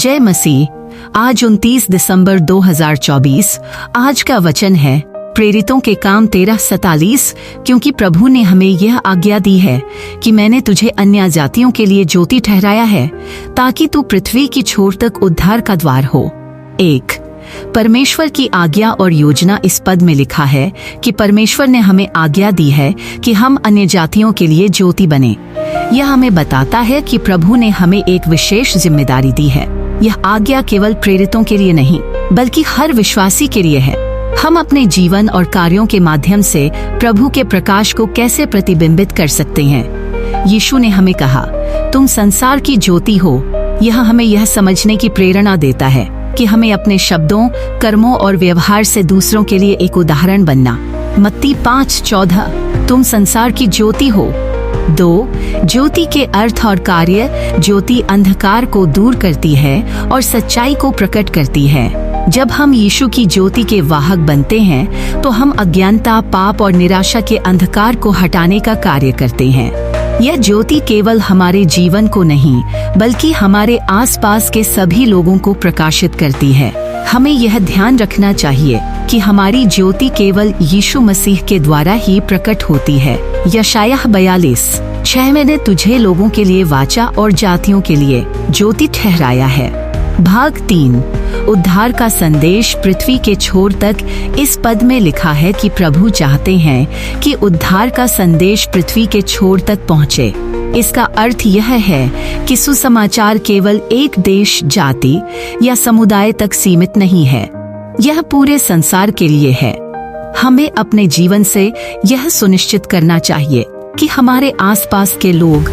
जय मसीह। आज 29 दिसंबर 2024। आज का वचन है प्रेरितों के काम 13:47। क्योंकि प्रभु ने हमें यह आज्ञा दी है कि मैंने तुझे अन्य जातियों के लिए ज्योति ठहराया है, ताकि तू पृथ्वी की छोर तक उद्धार का द्वार हो। 1। परमेश्वर की आज्ञा और योजना। इस पद में लिखा है कि परमेश्वर ने हमें आज्ञा दी है कि हम अन्य जातियों के लिए ज्योति बने। यह हमें बताता है कि प्रभु ने हमें एक विशेष जिम्मेदारी दी है। यह आज्ञा केवल प्रेरितों के लिए नहीं, बल्कि हर विश्वासी के लिए है। हम अपने जीवन और कार्यों के माध्यम से प्रभु के प्रकाश को कैसे प्रतिबिंबित कर सकते हैं। यीशु ने हमें कहा, तुम संसार की ज्योति हो। यह हमें यह समझने की प्रेरणा देता है कि हमें अपने शब्दों, कर्मों और व्यवहार से दूसरों के लिए एक उदाहरण बनना। मत्ती 5:14। तुम संसार की ज्योति हो। 2। ज्योति के अर्थ और कार्य। ज्योति अंधकार को दूर करती है और सच्चाई को प्रकट करती है। जब हम यीशु की ज्योति के वाहक बनते हैं तो हम अज्ञानता, पाप और निराशा के अंधकार को हटाने का कार्य करते हैं। यह ज्योति केवल हमारे जीवन को नहीं, बल्कि हमारे आसपास के सभी लोगों को प्रकाशित करती है। हमें यह ध्यान रखना चाहिए कि हमारी ज्योति केवल यीशु मसीह के द्वारा ही प्रकट होती है। यशायाह 42:6। मैंने तुझे लोगों के लिए वाचा और जातियों के लिए ज्योति ठहराया है। भाग 3। उद्धार का संदेश पृथ्वी के छोर तक। इस पद में लिखा है कि प्रभु चाहते हैं कि उद्धार का संदेश पृथ्वी के छोर तक पहुँचे। इसका अर्थ यह है कि सुसमाचार केवल एक देश, जाति या समुदाय तक सीमित नहीं है। यह पूरे संसार के लिए है। हमें अपने जीवन से यह सुनिश्चित करना चाहिए कि हमारे आसपास के लोग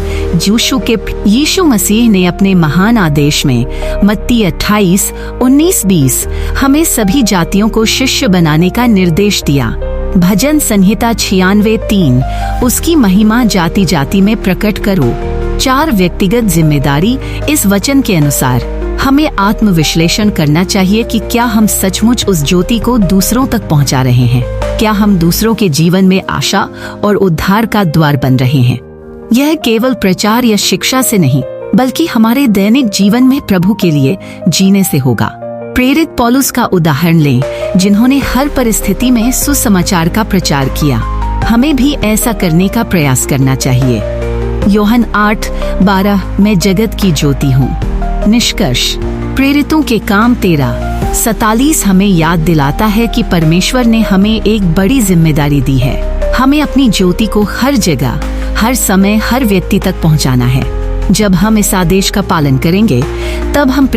यीशु मसीह ने अपने महान आदेश में मत्ती 28:19-20 हमें सभी जातियों को शिष्य बनाने का निर्देश दिया। भजन संहिता 96:3। उसकी महिमा जाति जाति में प्रकट करो। 4। व्यक्तिगत जिम्मेदारी। इस वचन के अनुसार हमें आत्मविश्लेषण करना चाहिए कि क्या हम सचमुच उस ज्योति को दूसरों तक पहुंचा रहे हैं। क्या हम दूसरों के जीवन में आशा और उद्धार का द्वार बन रहे हैं। यह केवल प्रचार या शिक्षा से नहीं, बल्कि हमारे दैनिक जीवन में प्रभु के लिए जीने से होगा। प्रेरित पौलुस का उदाहरण लें, जिन्होंने हर परिस्थिति में सुसमाचार का प्रचार किया। हमें भी ऐसा करने का प्रयास करना चाहिए। यूहन्ना 8:12। मैं जगत की ज्योति हूँ। निष्कर्ष। प्रेरितों के काम 13:47 हमें याद दिलाता है कि परमेश्वर ने हमें एक बड़ी जिम्मेदारी दी है। हमें अपनी ज्योति को हर जगह, हर समय, हर व्यक्ति तक पहुँचाना है। जब हम इस आदेश का पालन करेंगे, तब हम